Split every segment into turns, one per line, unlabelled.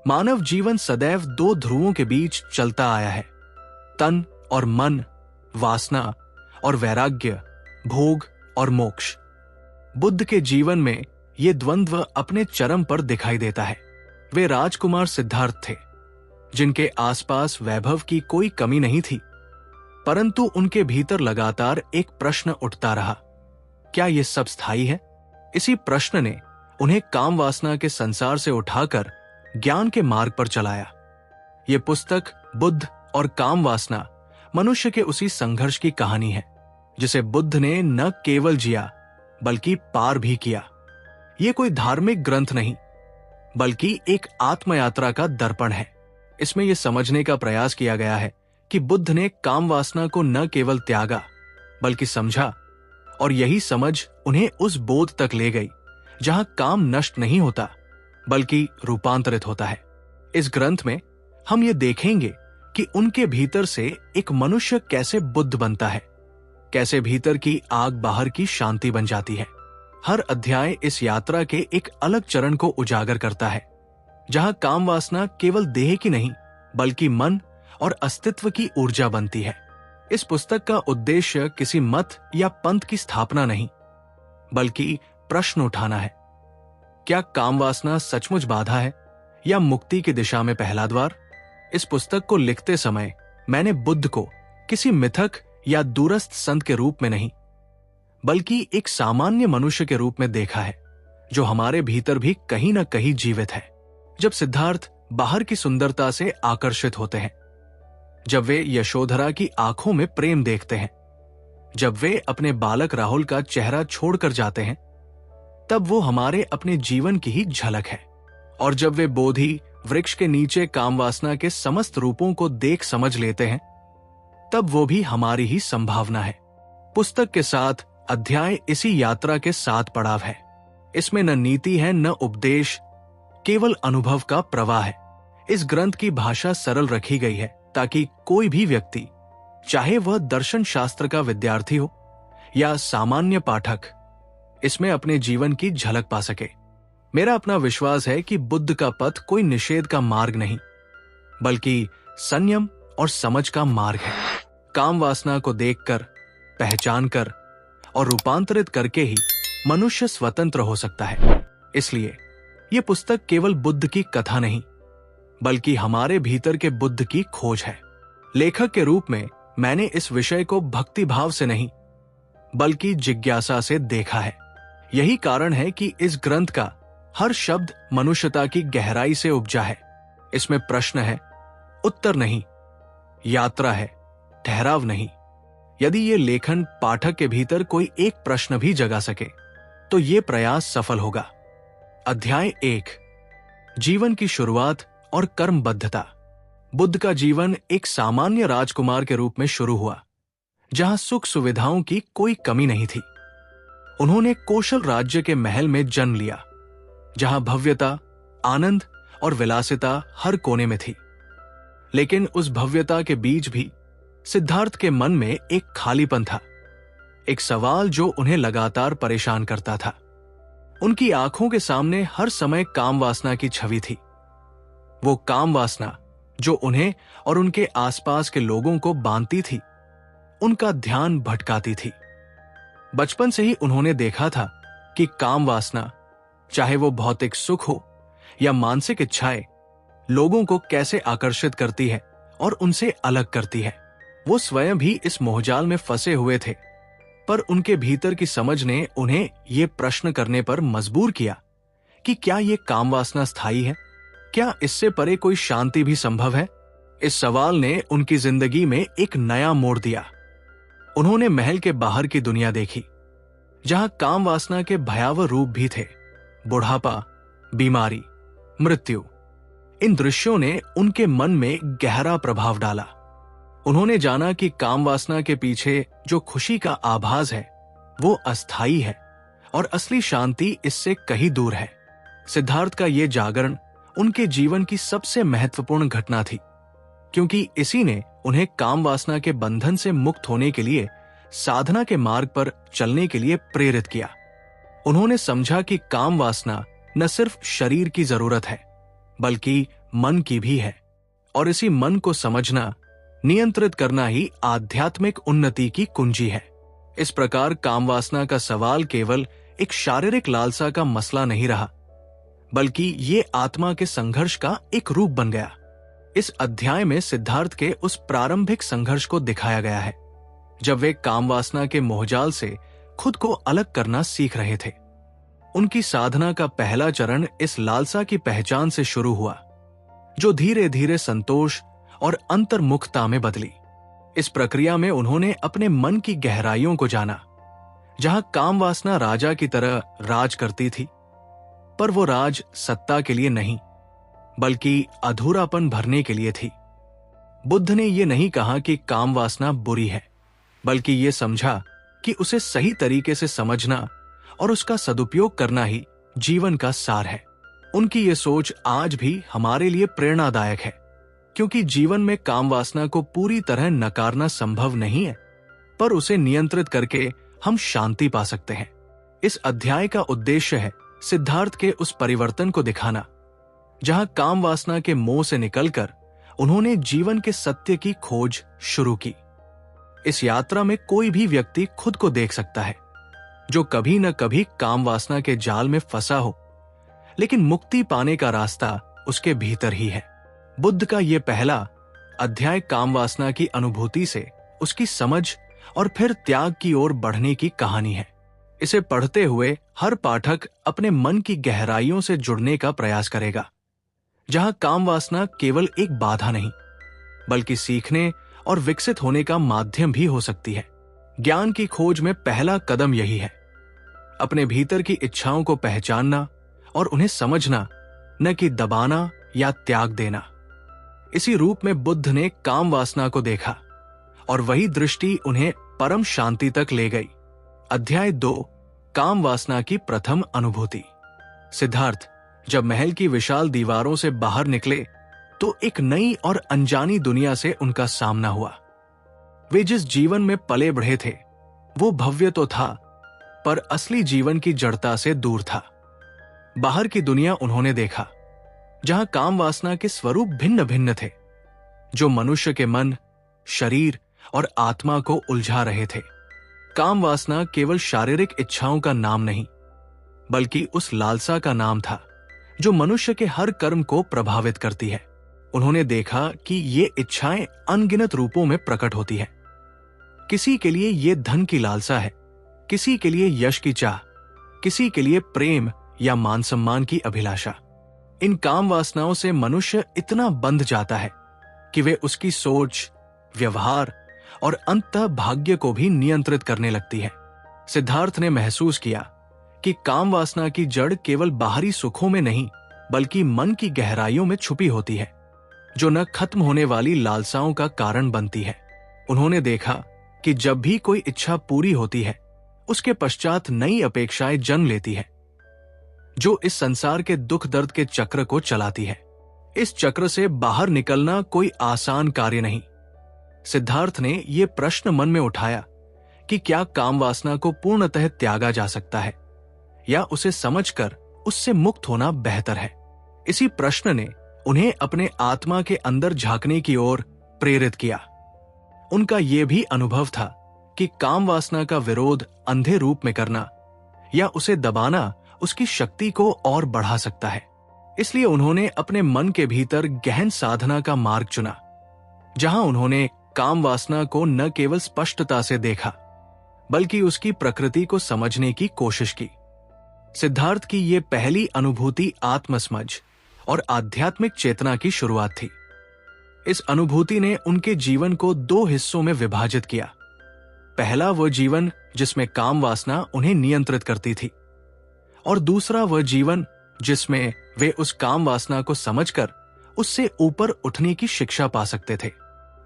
मानव जीवन सदैव दो ध्रुवों के बीच चलता आया है, तन और मन, वासना और वैराग्य, भोग और मोक्ष। बुद्ध के जीवन में ये द्वंद्व अपने चरम पर दिखाई देता है। वे राजकुमार सिद्धार्थ थे, जिनके आसपास वैभव की कोई कमी नहीं थी, परंतु उनके भीतर लगातार एक प्रश्न उठता रहा, क्या ये सब स्थायी है? इसी प्रश्न ने उन्हें काम वासना के संसार से उठाकर ज्ञान के मार्ग पर चलाया। ये पुस्तक बुद्ध और काम वासना मनुष्य के उसी संघर्ष की कहानी है, जिसे बुद्ध ने न केवल जिया बल्कि पार भी किया। ये कोई धार्मिक ग्रंथ नहीं, बल्कि एक आत्मयात्रा का दर्पण है। इसमें यह समझने का प्रयास किया गया है कि बुद्ध ने काम वासना को न केवल त्यागा बल्कि समझा, और यही समझ उन्हें उस बोध तक ले गई जहां काम नष्ट नहीं होता बल्कि रूपांतरित होता है। इस ग्रंथ में हम ये देखेंगे कि उनके भीतर से एक मनुष्य कैसे बुद्ध बनता है, कैसे भीतर की आग बाहर की शांति बन जाती है। हर अध्याय इस यात्रा के एक अलग चरण को उजागर करता है, जहां काम वासना केवल देह की नहीं बल्कि मन और अस्तित्व की ऊर्जा बनती है। इस पुस्तक का उद्देश्य किसी मत या पंथ की स्थापना नहीं, बल्कि प्रश्न उठाना है। क्या काम वासना सचमुच बाधा है या मुक्ति की दिशा में पहला द्वार? इस पुस्तक को लिखते समय मैंने बुद्ध को किसी मिथक या दूरस्थ संत के रूप में नहीं, बल्कि एक सामान्य मनुष्य के रूप में देखा है, जो हमारे भीतर भी कहीं न कहीं जीवित है। जब सिद्धार्थ बाहर की सुंदरता से आकर्षित होते हैं, जब वे यशोधरा की आंखों में प्रेम देखते हैं, जब वे अपने बालक राहुल का चेहरा छोड़कर जाते हैं, तब वो हमारे अपने जीवन की ही झलक है। और जब वे बोधि वृक्ष के नीचे कामवासना के समस्त रूपों को देख समझ लेते हैं, तब वो भी हमारी ही संभावना है। पुस्तक के साथ अध्याय इसी यात्रा के 7 पड़ाव है। इसमें न नीति है न उपदेश, केवल अनुभव का प्रवाह है। इस ग्रंथ की भाषा सरल रखी गई है ताकि कोई भी व्यक्ति, चाहे वह दर्शन शास्त्र का विद्यार्थी हो या सामान्य पाठक, इसमें अपने जीवन की झलक पा सके। मेरा अपना विश्वास है कि बुद्ध का पथ कोई निषेध का मार्ग नहीं, बल्कि संयम और समझ का मार्ग है। काम वासना को देखकर, पहचानकर और रूपांतरित करके ही मनुष्य स्वतंत्र हो सकता है। इसलिए यह पुस्तक केवल बुद्ध की कथा नहीं, बल्कि हमारे भीतर के बुद्ध की खोज है। लेखक के रूप में मैंने इस विषय को भक्ति भाव से नहीं, बल्कि जिज्ञासा से देखा है। यही कारण है कि इस ग्रंथ का हर शब्द मनुष्यता की गहराई से उपजा है। इसमें प्रश्न है, उत्तर नहीं, यात्रा है, ठहराव नहीं। यदि ये लेखन पाठक के भीतर कोई एक प्रश्न भी जगा सके, तो ये प्रयास सफल होगा। अध्याय 1, जीवन की शुरुआत और कर्मबद्धता। बुद्ध का जीवन एक सामान्य राजकुमार के रूप में शुरू हुआ, जहां सुख सुविधाओं की कोई कमी नहीं थी। उन्होंने कौशल राज्य के महल में जन्म लिया, जहां भव्यता, आनंद और विलासिता हर कोने में थी। लेकिन उस भव्यता के बीच भी सिद्धार्थ के मन में एक खालीपन था, एक सवाल जो उन्हें लगातार परेशान करता था। उनकी आंखों के सामने हर समय काम वासना की छवि थी। वो काम वासना जो उन्हें और उनके आसपास के लोगों को बांधती थी, उनका ध्यान भटकाती थी। बचपन से ही उन्होंने देखा था कि काम वासना, चाहे वो भौतिक सुख हो या मानसिक इच्छाएं, लोगों को कैसे आकर्षित करती है और उनसे अलग करती है। वो स्वयं भी इस मोहजाल में फंसे हुए थे, पर उनके भीतर की समझ ने उन्हें ये प्रश्न करने पर मजबूर किया कि क्या ये काम वासना स्थायी है? क्या इससे परे कोई शांति भी संभव है? इस सवाल ने उनकी जिंदगी में एक नया मोड़ दिया। उन्होंने महल के बाहर की दुनिया देखी, जहां काम वासना के भयावह रूप भी थे। बुढ़ापा, बीमारी, मृत्यु। इन दृश्यों ने उनके मन में गहरा प्रभाव डाला। उन्होंने जाना कि काम वासना के पीछे जो खुशी का आभास है, वो अस्थायी है और असली शांति इससे कहीं दूर है। सिद्धार्थ का ये जागरण उनके जीवन की सबसे महत्वपूर्ण घटना थी, क्योंकि इसी ने उन्हें काम वासना के बंधन से मुक्त होने के लिए साधना के मार्ग पर चलने के लिए प्रेरित किया। उन्होंने समझा कि काम वासना न सिर्फ शरीर की जरूरत है, बल्कि मन की भी है, और इसी मन को समझना, नियंत्रित करना ही आध्यात्मिक उन्नति की कुंजी है। इस प्रकार कामवासना का सवाल केवल एक शारीरिक लालसा का मसला नहीं रहा, बल्कि ये आत्मा के संघर्ष का एक रूप बन गया। इस अध्याय में सिद्धार्थ के उस प्रारंभिक संघर्ष को दिखाया गया है जब वे कामवासना के मोहजाल से खुद को अलग करना सीख रहे थे। उनकी साधना का पहला चरण इस लालसा की पहचान से शुरू हुआ, जो धीरे धीरे संतोष और अंतर्मुखता में बदली। इस प्रक्रिया में उन्होंने अपने मन की गहराइयों को जाना, जहां कामवासना राजा की तरह राज करती थी, पर वो राज सत्ता के लिए नहीं, बल्कि अधूरापन भरने के लिए थी। बुद्ध ने यह नहीं कहा कि कामवासना बुरी है, बल्कि ये समझा कि उसे सही तरीके से समझना और उसका सदुपयोग करना ही जीवन का सार है। उनकी ये सोच आज भी हमारे लिए प्रेरणादायक है, क्योंकि जीवन में कामवासना को पूरी तरह नकारना संभव नहीं है, पर उसे नियंत्रित करके हम शांति पा सकते हैं। इस अध्याय का उद्देश्य है सिद्धार्थ के उस परिवर्तन को दिखाना, जहां कामवासना के मोह से निकलकर उन्होंने जीवन के सत्य की खोज शुरू की। इस यात्रा में कोई भी व्यक्ति खुद को देख सकता है जो कभी न कभी कामवासना के जाल में फंसा हो, लेकिन मुक्ति पाने का रास्ता उसके भीतर ही है। बुद्ध का यह पहला अध्याय कामवासना की अनुभूति से उसकी समझ और फिर त्याग की ओर बढ़ने की कहानी है। इसे पढ़ते हुए हर पाठक अपने मन की गहराइयों से जुड़ने का प्रयास करेगा, जहां कामवासना केवल एक बाधा नहीं, बल्कि सीखने और विकसित होने का माध्यम भी हो सकती है। ज्ञान की खोज में पहला कदम यही है, अपने भीतर की इच्छाओं को पहचानना और उन्हें समझना, न कि दबाना या त्याग देना। इसी रूप में बुद्ध ने कामवासना को देखा और वही दृष्टि उन्हें परम शांति तक ले गई। अध्याय 2, कामवासना की प्रथम अनुभूति। सिद्धार्थ जब महल की विशाल दीवारों से बाहर निकले तो एक नई और अनजानी दुनिया से उनका सामना हुआ। वे जिस जीवन में पले बढ़े थे वो भव्य तो था, पर असली जीवन की जड़ता से दूर था। बाहर की दुनिया उन्होंने देखा जहां कामवासना के स्वरूप भिन्न भिन्न थे, जो मनुष्य के मन, शरीर और आत्मा को उलझा रहे थे। कामवासना केवल शारीरिक इच्छाओं का नाम नहीं, बल्कि उस लालसा का नाम था जो मनुष्य के हर कर्म को प्रभावित करती है। उन्होंने देखा कि ये इच्छाएं अनगिनत रूपों में प्रकट होती है। किसी के लिए ये धन की लालसा है, किसी के लिए यश की चाह, किसी के लिए प्रेम या मान सम्मान की अभिलाषा। इन काम वासनाओं से मनुष्य इतना बंध जाता है कि वे उसकी सोच, व्यवहार और अंततः भाग्य को भी नियंत्रित करने लगती है। सिद्धार्थ ने महसूस किया कि काम वासना की जड़ केवल बाहरी सुखों में नहीं, बल्कि मन की गहराइयों में छुपी होती है, जो न खत्म होने वाली लालसाओं का कारण बनती है। उन्होंने देखा कि जब भी कोई इच्छा पूरी होती है, उसके पश्चात नई अपेक्षाएं जन्म लेती है, जो इस संसार के दुख दर्द के चक्र को चलाती है। इस चक्र से बाहर निकलना कोई आसान कार्य नहीं। सिद्धार्थ ने यह प्रश्न मन में उठाया कि क्या काम वासना को पूर्णतः त्यागा जा सकता है, या उसे समझकर उससे मुक्त होना बेहतर है। इसी प्रश्न ने उन्हें अपने आत्मा के अंदर झांकने की ओर प्रेरित किया। उनका यह भी अनुभव था कि काम वासना का विरोध अंधे रूप में करना या उसे दबाना उसकी शक्ति को और बढ़ा सकता है। इसलिए उन्होंने अपने मन के भीतर गहन साधना का मार्ग चुना, जहां उन्होंने काम वासना को न केवल स्पष्टता से देखा, बल्कि उसकी प्रकृति को समझने की कोशिश की। सिद्धार्थ की यह पहली अनुभूति आत्मसमझ और आध्यात्मिक चेतना की शुरुआत थी। इस अनुभूति ने उनके जीवन को दो हिस्सों में विभाजित किया। पहला वह जीवन जिसमें काम वासना उन्हें नियंत्रित करती थी, और दूसरा वह जीवन जिसमें वे उस काम वासना को समझकर उससे ऊपर उठने की शिक्षा पा सकते थे।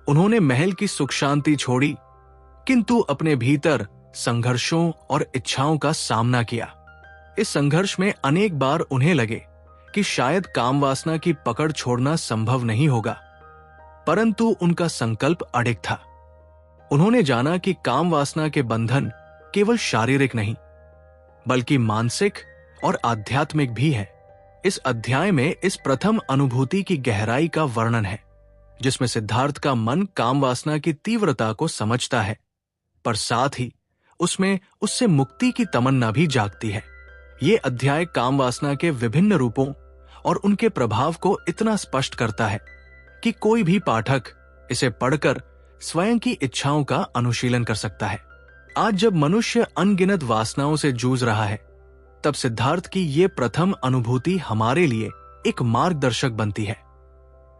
उन्होंने महल की सुख शांति छोड़ी, किंतु अपने भीतर संघर्षों और इच्छाओं का सामना किया। इस संघर्ष में अनेक बार उन्हें लगे कि शायद काम वासना की पकड़ छोड़ना संभव नहीं होगा, परंतु उनका संकल्प अडिग था। उन्होंने जाना कि काम वासना के बंधन केवल शारीरिक नहीं, बल्कि मानसिक और आध्यात्मिक भी है। इस अध्याय में इस प्रथम अनुभूति की गहराई का वर्णन है, जिसमें सिद्धार्थ का मन काम वासना की तीव्रता को समझता है, पर साथ ही उसमें उससे मुक्ति की तमन्ना भी जागती है। ये अध्याय काम वासना के विभिन्न रूपों और उनके प्रभाव को इतना स्पष्ट करता है कि कोई भी पाठक इसे पढ़कर स्वयं की इच्छाओं का अनुशीलन कर सकता है। आज जब मनुष्य अनगिनत वासनाओं से जूझ रहा है, तब सिद्धार्थ की ये प्रथम अनुभूति हमारे लिए एक मार्गदर्शक बनती है,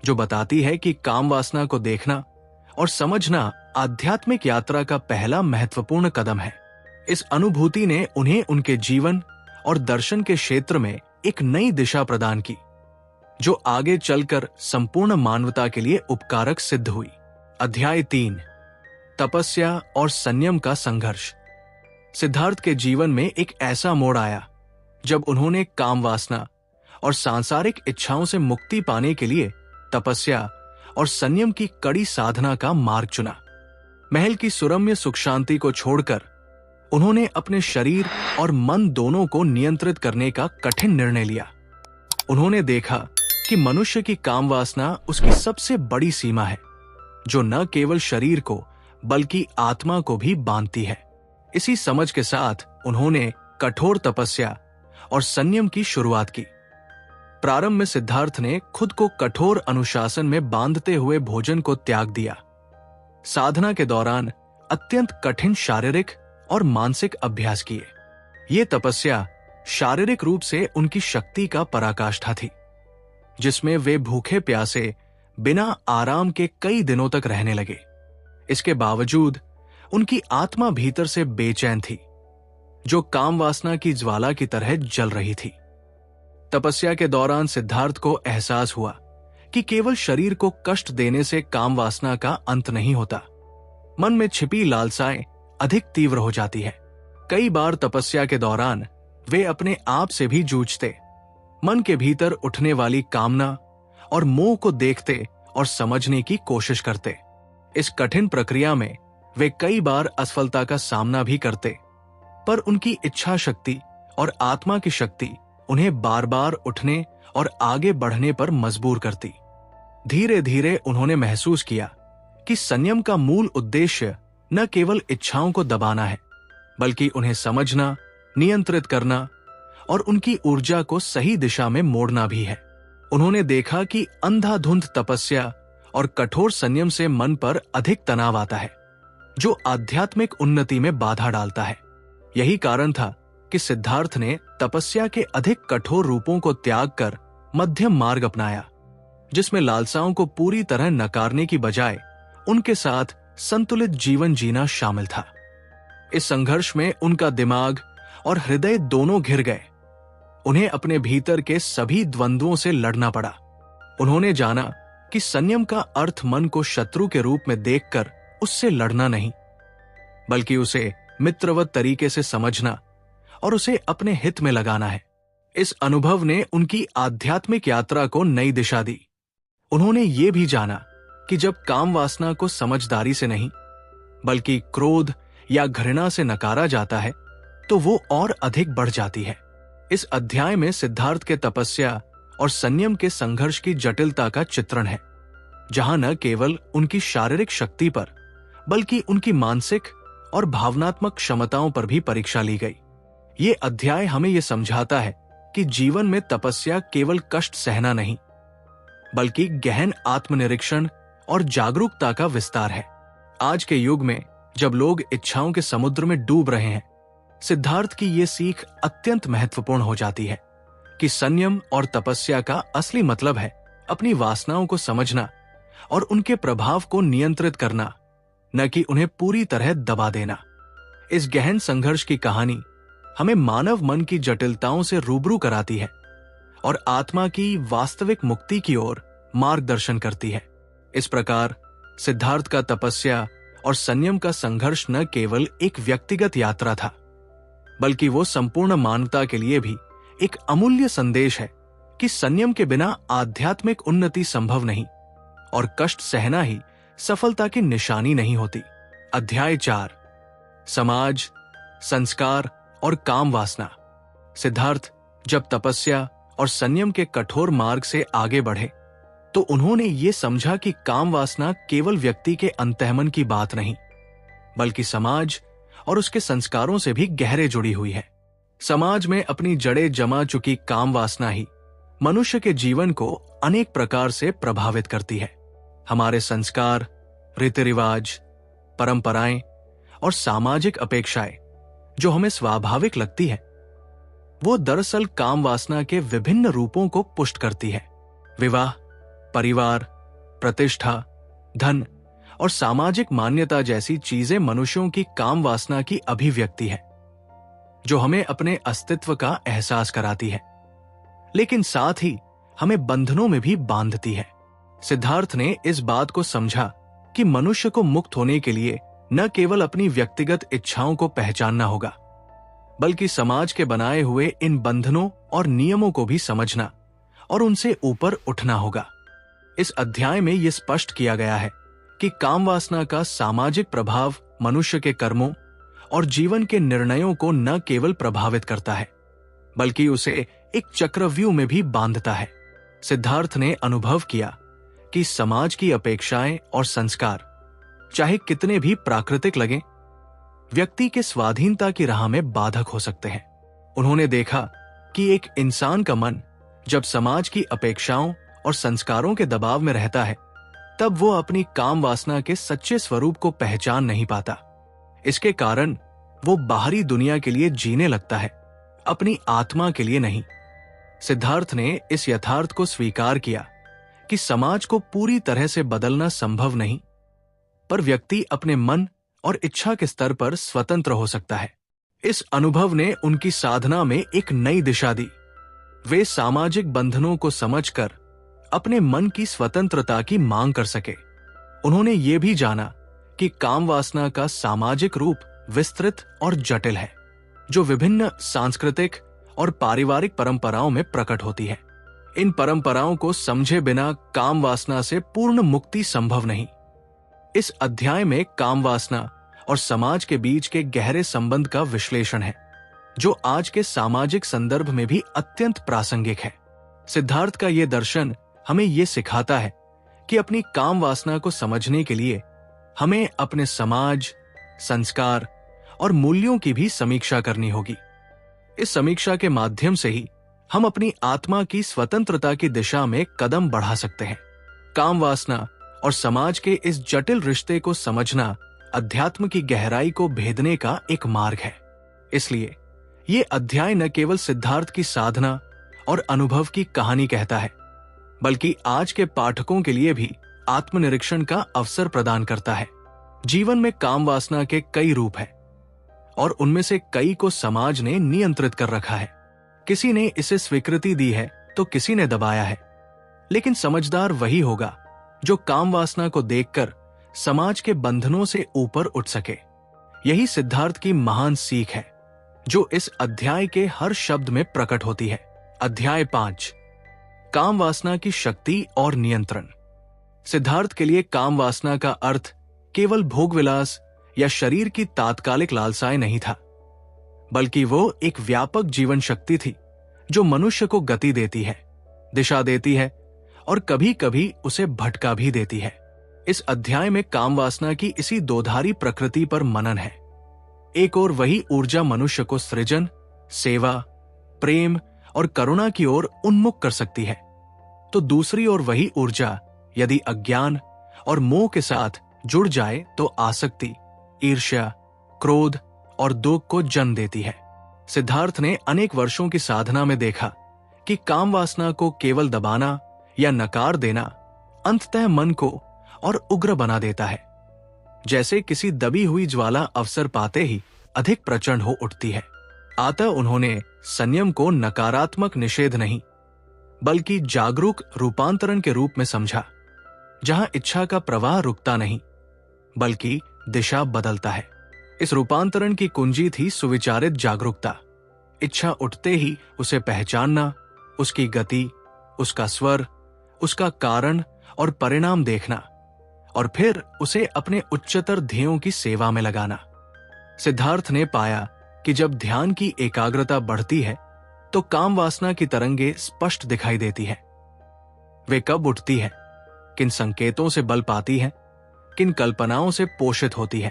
जो बताती है कि काम वासना को देखना और समझना आध्यात्मिक यात्रा का पहला महत्वपूर्ण कदम है। इस अनुभूति ने उन्हें उनके जीवन और दर्शन के क्षेत्र में एक नई दिशा प्रदान की, जो आगे चलकर संपूर्ण मानवता के लिए उपकारक सिद्ध हुई। अध्याय 3, तपस्या और संयम का संघर्ष। सिद्धार्थ के जीवन में एक ऐसा मोड़ आया जब उन्होंने काम वासना और सांसारिक इच्छाओं से मुक्ति पाने के लिए तपस्या और संयम की कड़ी साधना का मार्ग चुना। महल की सुरम्य सुख शांति को छोड़कर उन्होंने अपने शरीर और मन दोनों को नियंत्रित करने का कठिन निर्णय लिया। उन्होंने देखा कि मनुष्य की काम वासना उसकी सबसे बड़ी सीमा है, जो न केवल शरीर को बल्कि आत्मा को भी बांधती है। इसी समझ के साथ उन्होंने कठोर तपस्या और संयम की शुरुआत की। प्रारंभ में सिद्धार्थ ने खुद को कठोर अनुशासन में बांधते हुए भोजन को त्याग दिया। साधना के दौरान अत्यंत कठिन शारीरिक और मानसिक अभ्यास किए। ये तपस्या शारीरिक रूप से उनकी शक्ति का पराकाष्ठा थी, जिसमें वे भूखे प्यासे बिना आराम के कई दिनों तक रहने लगे। इसके बावजूद उनकी आत्मा भीतर से बेचैन थी, जो काम वासना की ज्वाला की तरह जल रही थी। तपस्या के दौरान सिद्धार्थ को एहसास हुआ कि केवल शरीर को कष्ट देने से काम वासना का अंत नहीं होता। मन में छिपी लालसाएं अधिक तीव्र हो जाती है। कई बार तपस्या के दौरान वे अपने आप से भी जूझते, मन के भीतर उठने वाली कामना और मोह को देखते और समझने की कोशिश करते। इस कठिन प्रक्रिया में वे कई बार असफलता का सामना भी करते, पर उनकी इच्छा शक्ति और आत्मा की शक्ति उन्हें बार बार उठने और आगे बढ़ने पर मजबूर करती। धीरे धीरे उन्होंने महसूस किया कि संयम का मूल उद्देश्य न केवल इच्छाओं को दबाना है, बल्कि उन्हें समझना, नियंत्रित करना और उनकी ऊर्जा को सही दिशा में मोड़ना भी है। उन्होंने देखा कि अंधाधुंध तपस्या और कठोर संयम से मन पर अधिक तनाव आता है, जो आध्यात्मिक उन्नति में बाधा डालता है। यही कारण था कि सिद्धार्थ ने तपस्या के अधिक कठोर रूपों को त्याग कर मध्यम मार्ग अपनाया, जिसमें लालसाओं को पूरी तरह नकारने की बजाय उनके साथ संतुलित जीवन जीना शामिल था। इस संघर्ष में उनका दिमाग और हृदय दोनों घिर गए। उन्हें अपने भीतर के सभी द्वंद्वों से लड़ना पड़ा। उन्होंने जाना कि संयम का अर्थ मन को शत्रु के रूप में देखकर उससे लड़ना नहीं, बल्कि उसे मित्रवत तरीके से समझना और उसे अपने हित में लगाना है। इस अनुभव ने उनकी आध्यात्मिक यात्रा को नई दिशा दी। उन्होंने ये भी जाना कि जब काम वासना को समझदारी से नहीं, बल्कि क्रोध या घृणा से नकारा जाता है, तो वो और अधिक बढ़ जाती है। इस अध्याय में सिद्धार्थ के तपस्या और संयम के संघर्ष की जटिलता का चित्रण है, जहां न केवल उनकी शारीरिक शक्ति पर, बल्कि उनकी मानसिक और भावनात्मक क्षमताओं पर भी परीक्षा ली गई। ये अध्याय हमें यह समझाता है कि जीवन में तपस्या केवल कष्ट सहना नहीं, बल्कि गहन आत्मनिरीक्षण और जागरूकता का विस्तार है। आज के युग में जब लोग इच्छाओं के समुद्र में डूब रहे हैं, सिद्धार्थ की ये सीख अत्यंत महत्वपूर्ण हो जाती है कि संयम और तपस्या का असली मतलब है अपनी वासनाओं को समझना और उनके प्रभाव को नियंत्रित करना, न कि उन्हें पूरी तरह दबा देना। इस गहन संघर्ष की कहानी हमें मानव मन की जटिलताओं से रूबरू कराती है और आत्मा की वास्तविक मुक्ति की ओर मार्गदर्शन करती है। इस प्रकार सिद्धार्थ का तपस्या और संयम का संघर्ष न केवल एक व्यक्तिगत यात्रा था, बल्कि वो संपूर्ण मानवता के लिए भी एक अमूल्य संदेश है कि संयम के बिना आध्यात्मिक उन्नति संभव नहीं और कष्ट सहना ही सफलता की निशानी नहीं होती। अध्याय 4, समाज, संस्कार और काम वासना। सिद्धार्थ जब तपस्या और संयम के कठोर मार्ग से आगे बढ़े तो उन्होंने ये समझा कि काम वासना केवल व्यक्ति के अंतःमन की बात नहीं, बल्कि समाज और उसके संस्कारों से भी गहरे जुड़ी हुई है। समाज में अपनी जड़ें जमा चुकी काम वासना ही मनुष्य के जीवन को अनेक प्रकार से प्रभावित करती है। हमारे संस्कार, रीति रिवाज, परंपराएं और सामाजिक अपेक्षाएं जो हमें स्वाभाविक लगती है, वो दरअसल काम वासना के विभिन्न रूपों को पुष्ट करती है। विवाह, परिवार, प्रतिष्ठा, धन और सामाजिक मान्यता जैसी चीजें मनुष्यों की काम वासना की अभिव्यक्ति है, जो हमें अपने अस्तित्व का एहसास कराती है, लेकिन साथ ही हमें बंधनों में भी बांधती है। सिद्धार्थ ने इस बात को समझा कि मनुष्य को मुक्त होने के लिए न केवल अपनी व्यक्तिगत इच्छाओं को पहचानना होगा, बल्कि समाज के बनाए हुए इन बंधनों और नियमों को भी समझना और उनसे ऊपर उठना होगा। इस अध्याय में यह स्पष्ट किया गया है कि काम वासना का सामाजिक प्रभाव मनुष्य के कर्मों और जीवन के निर्णयों को न केवल प्रभावित करता है, बल्कि उसे एक चक्रव्यूह में भी बांधता है। सिद्धार्थ ने अनुभव किया कि समाज की अपेक्षाएं और संस्कार चाहे कितने भी प्राकृतिक लगें, व्यक्ति के स्वाधीनता की राह में बाधक हो सकते हैं। उन्होंने देखा कि एक इंसान का मन जब समाज की अपेक्षाओं और संस्कारों के दबाव में रहता है, तब वो अपनी काम वासना के सच्चे स्वरूप को पहचान नहीं पाता। इसके कारण वो बाहरी दुनिया के लिए जीने लगता है, अपनी आत्मा के लिए नहीं। सिद्धार्थ ने इस यथार्थ को स्वीकार किया कि समाज को पूरी तरह से बदलना संभव नहीं, पर व्यक्ति अपने मन और इच्छा के स्तर पर स्वतंत्र हो सकता है। इस अनुभव ने उनकी साधना में एक नई दिशा दी। वे सामाजिक बंधनों को समझकर अपने मन की स्वतंत्रता की मांग कर सके। उन्होंने ये भी जाना कि काम वासना का सामाजिक रूप विस्तृत और जटिल है, जो विभिन्न सांस्कृतिक और पारिवारिक परंपराओं में प्रकट होती है। इन परंपराओं को समझे बिना काम वासना से पूर्ण मुक्ति संभव नहीं। इस अध्याय में काम वासना और समाज के बीच के गहरे संबंध का विश्लेषण है, जो आज के सामाजिक संदर्भ में भी अत्यंत प्रासंगिक है। सिद्धार्थ का यह दर्शन हमें यह सिखाता है कि अपनी काम वासना को समझने के लिए हमें अपने समाज, संस्कार और मूल्यों की भी समीक्षा करनी होगी। इस समीक्षा के माध्यम से ही हम अपनी आत्मा की स्वतंत्रता की दिशा में कदम बढ़ा सकते हैं। काम वासना और समाज के इस जटिल रिश्ते को समझना अध्यात्म की गहराई को भेदने का एक मार्ग है। इसलिए ये अध्याय न केवल सिद्धार्थ की साधना और अनुभव की कहानी कहता है, बल्कि आज के पाठकों के लिए भी आत्मनिरीक्षण का अवसर प्रदान करता है। जीवन में काम वासना के कई रूप हैं, और उनमें से कई को समाज ने नियंत्रित कर रखा है। किसी ने इसे स्वीकृति दी है तो किसी ने दबाया है, लेकिन समझदार वही होगा जो काम वासना को देखकर समाज के बंधनों से ऊपर उठ सके। यही सिद्धार्थ की महान सीख है, जो इस अध्याय के हर शब्द में प्रकट होती है। अध्याय 5, काम वासना की शक्ति और नियंत्रण। सिद्धार्थ के लिए काम वासना का अर्थ केवल भोग विलास या शरीर की तात्कालिक लालसाएं नहीं था, बल्कि वो एक व्यापक जीवन शक्ति थी जो मनुष्य को गति देती है, दिशा देती है और कभी कभी उसे भटका भी देती है। इस अध्याय में काम वासना की इसी दोधारी प्रकृति पर मनन है। एक ओर वही ऊर्जा मनुष्य को सृजन, सेवा, प्रेम और करुणा की ओर उन्मुख कर सकती है, तो दूसरी ओर वही ऊर्जा यदि अज्ञान और मोह के साथ जुड़ जाए तो आसक्ति, ईर्ष्या, क्रोध और दुख को जन्म देती है। सिद्धार्थ ने अनेक वर्षों की साधना में देखा कि काम वासना को केवल दबाना या नकार देना अंततः मन को और उग्र बना देता है। जैसे किसी दबी हुई ज्वाला अवसर पाते ही अधिक प्रचंड हो उठती है। अतः उन्होंने संयम को नकारात्मक निषेध नहीं, बल्कि जागरूक रूपांतरण के रूप में समझा, जहां इच्छा का प्रवाह रुकता नहीं, बल्कि दिशा बदलता है। इस रूपांतरण की कुंजी थी सुविचारित जागरूकता। इच्छा उठते ही उसे पहचानना, उसकी गति, उसका स्वर, उसका कारण और परिणाम देखना, और फिर उसे अपने उच्चतर ध्येयों की सेवा में लगाना। सिद्धार्थ ने पाया कि जब ध्यान की एकाग्रता बढ़ती है, तो काम वासना की तरंगे स्पष्ट दिखाई देती है। वे कब उठती है, किन संकेतों से बल पाती है, किन कल्पनाओं से पोषित होती है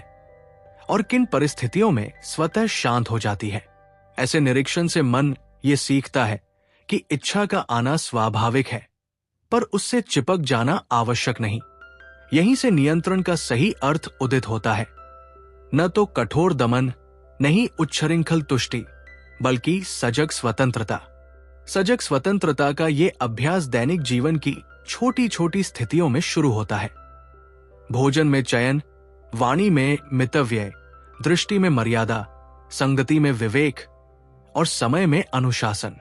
और किन परिस्थितियों में स्वतः शांत हो जाती है। ऐसे निरीक्षण से मन ये सीखता है कि इच्छा का आना स्वाभाविक है, पर उससे चिपक जाना आवश्यक नहीं। यहीं से नियंत्रण का सही अर्थ उदित होता है। न तो कठोर दमन, न ही उच्छृंखल तुष्टि, बल्कि सजग स्वतंत्रता। सजग स्वतंत्रता का ये अभ्यास दैनिक जीवन की छोटी छोटी स्थितियों में शुरू होता है। भोजन में चयन, वाणी में मितव्यय, दृष्टि में मर्यादा, संगति में विवेक और समय में अनुशासन।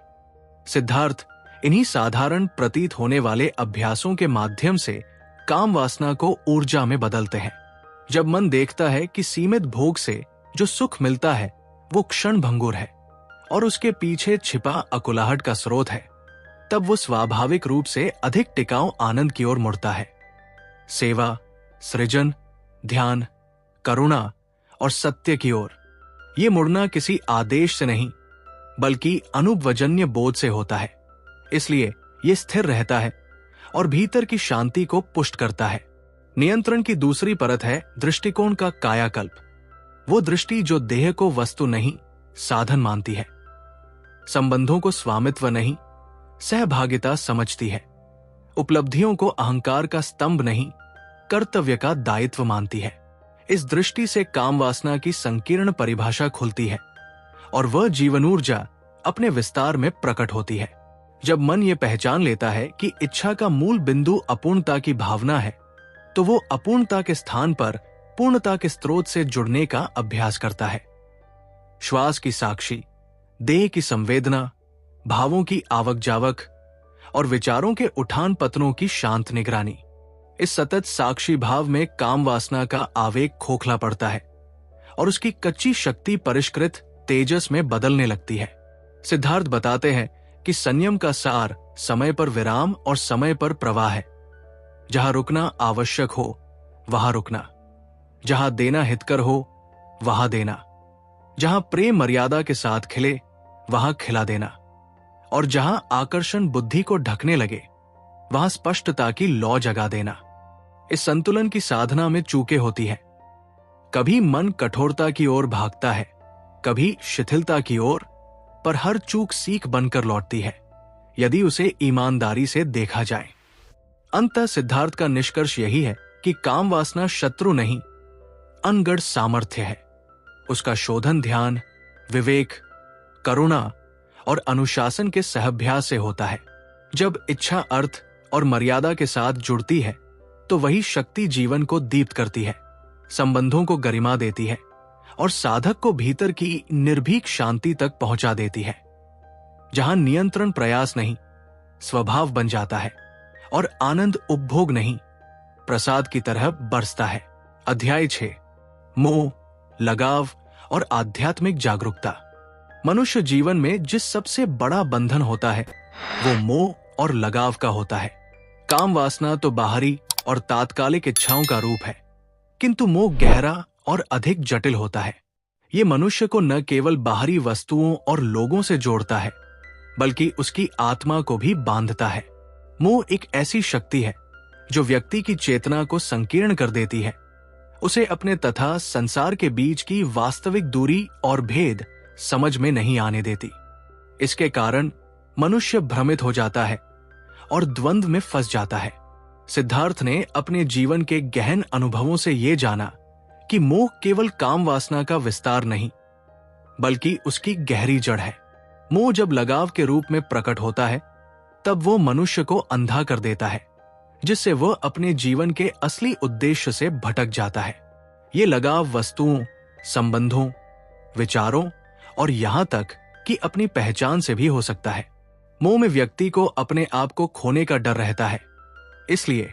सिद्धार्थ इन्हीं साधारण प्रतीत होने वाले अभ्यासों के माध्यम से काम वासना को ऊर्जा में बदलते हैं। जब मन देखता है कि सीमित भोग से जो सुख मिलता है वो क्षण भंगुर है और उसके पीछे छिपा अकुलाहट का स्रोत है, तब वो स्वाभाविक रूप से अधिक टिकाऊ आनंद की ओर मुड़ता है। सेवा, सृजन, ध्यान, करुणा और सत्य की ओर ये मुड़ना किसी आदेश से नहीं, बल्कि अनुभवजन्य बोध से होता है। इसलिए ये स्थिर रहता है और भीतर की शांति को पुष्ट करता है। नियंत्रण की दूसरी परत है दृष्टिकोण का कायाकल्प। वो दृष्टि जो देह को वस्तु नहीं, साधन मानती है, संबंधों को स्वामित्व नहीं, सहभागिता समझती है, उपलब्धियों को अहंकार का स्तंभ नहीं, कर्तव्य का दायित्व मानती है। इस दृष्टि से काम वासना की संकीर्ण परिभाषा खुलती है और वह जीवन ऊर्जा अपने विस्तार में प्रकट होती है। जब मन ये पहचान लेता है कि इच्छा का मूल बिंदु अपूर्णता की भावना है, तो वो अपूर्णता के स्थान पर पूर्णता के स्रोत से जुड़ने का अभ्यास करता है। श्वास की साक्षी, देह की संवेदना, भावों की आवक जावक और विचारों के उठान पतनों की शांत निगरानी। इस सतत साक्षी भाव में काम वासना का आवेग खोखला पड़ता है और उसकी कच्ची शक्ति परिष्कृत तेजस में बदलने लगती है। सिद्धार्थ बताते हैं कि संयम का सार समय पर विराम और समय पर प्रवाह है। जहां रुकना आवश्यक हो वहां रुकना, जहां देना हितकर हो वहां देना, जहां प्रेम मर्यादा के साथ खिले वहां खिला देना और जहां आकर्षण बुद्धि को ढकने लगे वहां स्पष्टता की लौ जगा देना। इस संतुलन की साधना में चूकें होती है। कभी मन कठोरता की ओर भागता है, कभी शिथिलता की ओर, पर हर चूक सीख बनकर लौटती है यदि उसे ईमानदारी से देखा जाए। अंततः सिद्धार्थ का निष्कर्ष यही है कि काम वासना शत्रु नहीं, अनगढ़ सामर्थ्य है। उसका शोधन ध्यान, विवेक, करुणा और अनुशासन के सहअभ्यास से होता है। जब इच्छा अर्थ और मर्यादा के साथ जुड़ती है तो वही शक्ति जीवन को दीप्त करती है, संबंधों को गरिमा देती है और साधक को भीतर की निर्भीक शांति तक पहुंचा देती है। जहां नियंत्रण प्रयास नहीं, स्वभाव बन जाता है और आनंद उपभोग नहीं, प्रसाद की तरह बरसता है। अध्याय 6, मोह, लगाव और आध्यात्मिक जागरूकता। मनुष्य जीवन में जिस सबसे बड़ा बंधन होता है वो मोह और लगाव का होता है। काम वासना तो बाहरी और तात्कालिक इच्छाओं का रूप है, किंतु मोह गहरा और अधिक जटिल होता है। ये मनुष्य को न केवल बाहरी वस्तुओं और लोगों से जोड़ता है, बल्कि उसकी आत्मा को भी बांधता है। मोह एक ऐसी शक्ति है जो व्यक्ति की चेतना को संकीर्ण कर देती है, उसे अपने तथा संसार के बीच की वास्तविक दूरी और भेद समझ में नहीं आने देती। इसके कारण मनुष्य भ्रमित हो जाता है और द्वंद्व में फंस जाता है। सिद्धार्थ ने अपने जीवन के गहन अनुभवों से ये जाना कि मोह केवल काम वासना का विस्तार नहीं, बल्कि उसकी गहरी जड़ है। मोह जब लगाव के रूप में प्रकट होता है तब वो मनुष्य को अंधा कर देता है, जिससे वह अपने जीवन के असली उद्देश्य से भटक जाता है। ये लगाव वस्तुओं, संबंधों, विचारों और यहां तक कि अपनी पहचान से भी हो सकता है। मोह में व्यक्ति को अपने आप को खोने का डर रहता है, इसलिए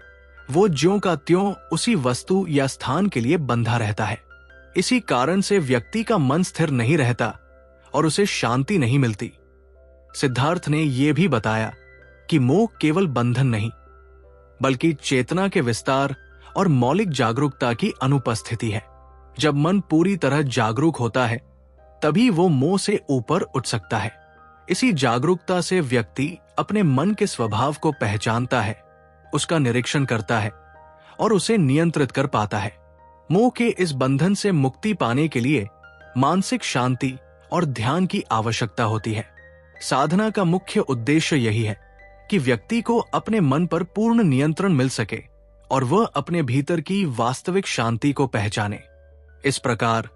वो ज्यों का त्यों उसी वस्तु या स्थान के लिए बंधा रहता है। इसी कारण से व्यक्ति का मन स्थिर नहीं रहता और उसे शांति नहीं मिलती। सिद्धार्थ ने यह भी बताया कि मोह केवल बंधन नहीं, बल्कि चेतना के विस्तार और मौलिक जागरूकता की अनुपस्थिति है। जब मन पूरी तरह जागरूक होता है तभी वो मोह से ऊपर उठ सकता है। इसी जागरूकता से व्यक्ति अपने मन के स्वभाव को पहचानता है, उसका निरीक्षण करता है और उसे नियंत्रित कर पाता है। मोह के इस बंधन से मुक्ति पाने के लिए मानसिक शांति और ध्यान की आवश्यकता होती है। साधना का मुख्य उद्देश्य यही है कि व्यक्ति को अपने मन पर पूर्ण नियंत्रण मिल सके और वह अपने भीतर की वास्तविक शांति को पहचाने। इस प्रकार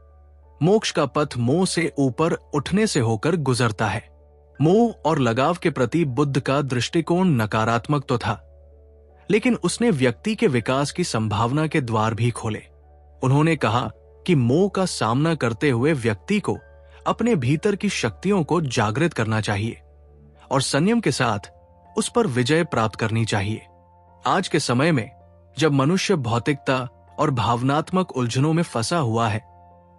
मोक्ष का पथ मोह से ऊपर उठने से होकर गुजरता है। मोह और लगाव के प्रति बुद्ध का दृष्टिकोण नकारात्मक तो था, लेकिन उसने व्यक्ति के विकास की संभावना के द्वार भी खोले। उन्होंने कहा कि मोह का सामना करते हुए व्यक्ति को अपने भीतर की शक्तियों को जागृत करना चाहिए और संयम के साथ उस पर विजय प्राप्त करनी चाहिए। आज के समय में जब मनुष्य भौतिकता और भावनात्मक उलझनों में फंसा हुआ है,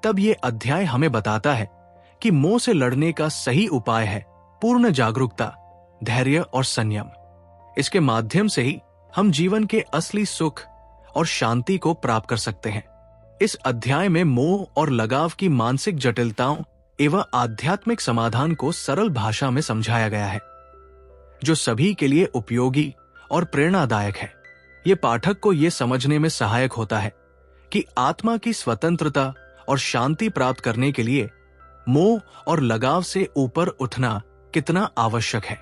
तब ये अध्याय हमें बताता है कि मोह से लड़ने का सही उपाय है पूर्ण जागरूकता, धैर्य और संयम। इसके माध्यम से ही हम जीवन के असली सुख और शांति को प्राप्त कर सकते हैं। इस अध्याय में मोह और लगाव की मानसिक जटिलताओं एवं आध्यात्मिक समाधान को सरल भाषा में समझाया गया है, जो सभी के लिए उपयोगी और प्रेरणादायक है। ये पाठक को ये समझने में सहायक होता है कि आत्मा की स्वतंत्रता और शांति प्राप्त करने के लिए मोह और लगाव से ऊपर उठना कितना आवश्यक है।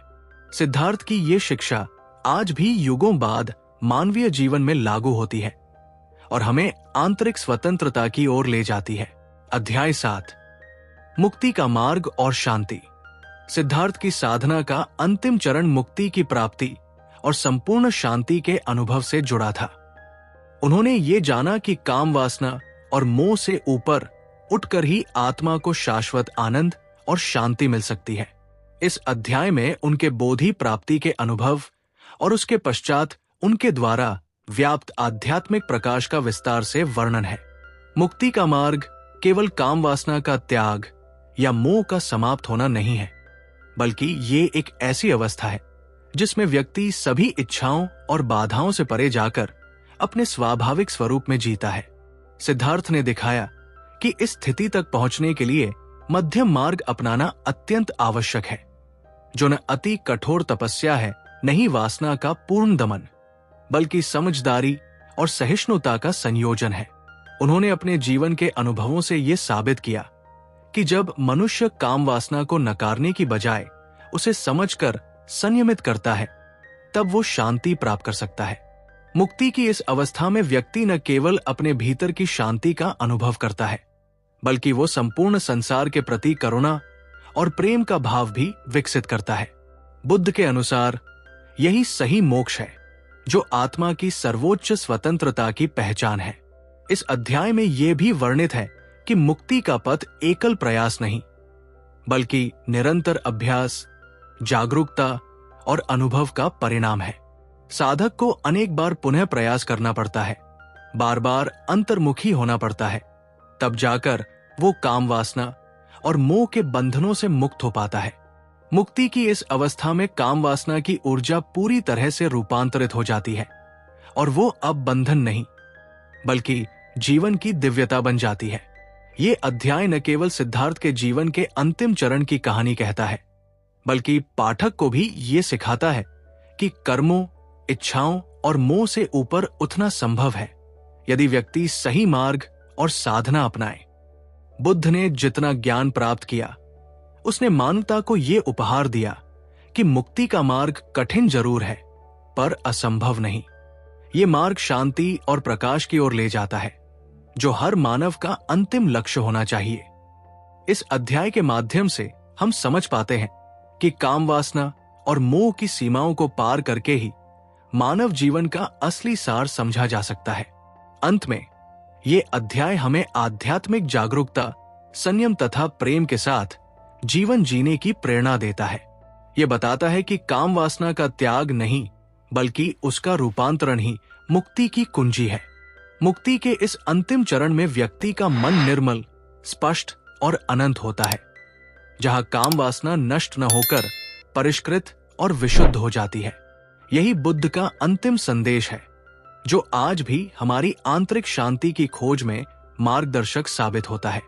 सिद्धार्थ की ये शिक्षा आज भी युगों बाद मानवीय जीवन में लागू होती है और हमें आंतरिक स्वतंत्रता की ओर ले जाती है। अध्याय 7, मुक्ति का मार्ग और शांति। सिद्धार्थ की साधना का अंतिम चरण मुक्ति की प्राप्ति और संपूर्ण शांति के अनुभव से जुड़ा था। उन्होंने ये जाना कि काम वासना और मोह से ऊपर उठकर ही आत्मा को शाश्वत आनंद और शांति मिल सकती है। इस अध्याय में उनके बोधि प्राप्ति के अनुभव और उसके पश्चात उनके द्वारा व्याप्त आध्यात्मिक प्रकाश का विस्तार से वर्णन है। मुक्ति का मार्ग केवल काम वासना का त्याग या मोह का समाप्त होना नहीं है, बल्कि ये एक ऐसी अवस्था है जिसमें व्यक्ति सभी इच्छाओं और बाधाओं से परे जाकर अपने स्वाभाविक स्वरूप में जीता है। सिद्धार्थ ने दिखाया कि इस स्थिति तक पहुंचने के लिए मध्यम मार्ग अपनाना अत्यंत आवश्यक है, जो न अति कठोर तपस्या है, न ही वासना का पूर्ण दमन, बल्कि समझदारी और सहिष्णुता का संयोजन है। उन्होंने अपने जीवन के अनुभवों से यह साबित किया कि जब मनुष्य काम वासना को नकारने की बजाय उसे समझकर संयमित करता है, तब वो शांति प्राप्त कर सकता है। मुक्ति की इस अवस्था में व्यक्ति न केवल अपने भीतर की शांति का अनुभव करता है, बल्कि वो संपूर्ण संसार के प्रति करुणा और प्रेम का भाव भी विकसित करता है। बुद्ध के अनुसार यही सही मोक्ष है, जो आत्मा की सर्वोच्च स्वतंत्रता की पहचान है। इस अध्याय में यह भी वर्णित है कि मुक्ति का पथ एकल प्रयास नहीं, बल्कि निरंतर अभ्यास, जागरूकता और अनुभव का परिणाम है। साधक को अनेक बार पुनः प्रयास करना पड़ता है, बार बार अंतर्मुखी होना पड़ता है, तब जाकर वो काम वासना और मोह के बंधनों से मुक्त हो पाता है। मुक्ति की इस अवस्था में काम वासना की ऊर्जा पूरी तरह से रूपांतरित हो जाती है और वो अब बंधन नहीं, बल्कि जीवन की दिव्यता बन जाती है। ये अध्याय न केवल सिद्धार्थ के जीवन के अंतिम चरण की कहानी कहता है, बल्कि पाठक को भी ये सिखाता है कि कर्मों, इच्छाओं और मोह से ऊपर उठना संभव है, यदि व्यक्ति सही मार्ग और साधना अपनाए। बुद्ध ने जितना ज्ञान प्राप्त किया, उसने मानवता को ये उपहार दिया कि मुक्ति का मार्ग कठिन जरूर है, पर असंभव नहीं। ये मार्ग शांति और प्रकाश की ओर ले जाता है, जो हर मानव का अंतिम लक्ष्य होना चाहिए। इस अध्याय के माध्यम से हम समझ पाते हैं कि काम वासना और मोह की सीमाओं को पार करके ही मानव जीवन का असली सार समझा जा सकता है। अंत में ये अध्याय हमें आध्यात्मिक जागरूकता, संयम तथा प्रेम के साथ जीवन जीने की प्रेरणा देता है। ये बताता है कि काम वासना का त्याग नहीं, बल्कि उसका रूपांतरण ही मुक्ति की कुंजी है। मुक्ति के इस अंतिम चरण में व्यक्ति का मन निर्मल, स्पष्ट और अनंत होता है, जहां काम वासना नष्ट न होकर परिष्कृत और विशुद्ध हो जाती है। यही बुद्ध का अंतिम संदेश है, जो आज भी हमारी आंतरिक शांति की खोज में मार्गदर्शक साबित होता है।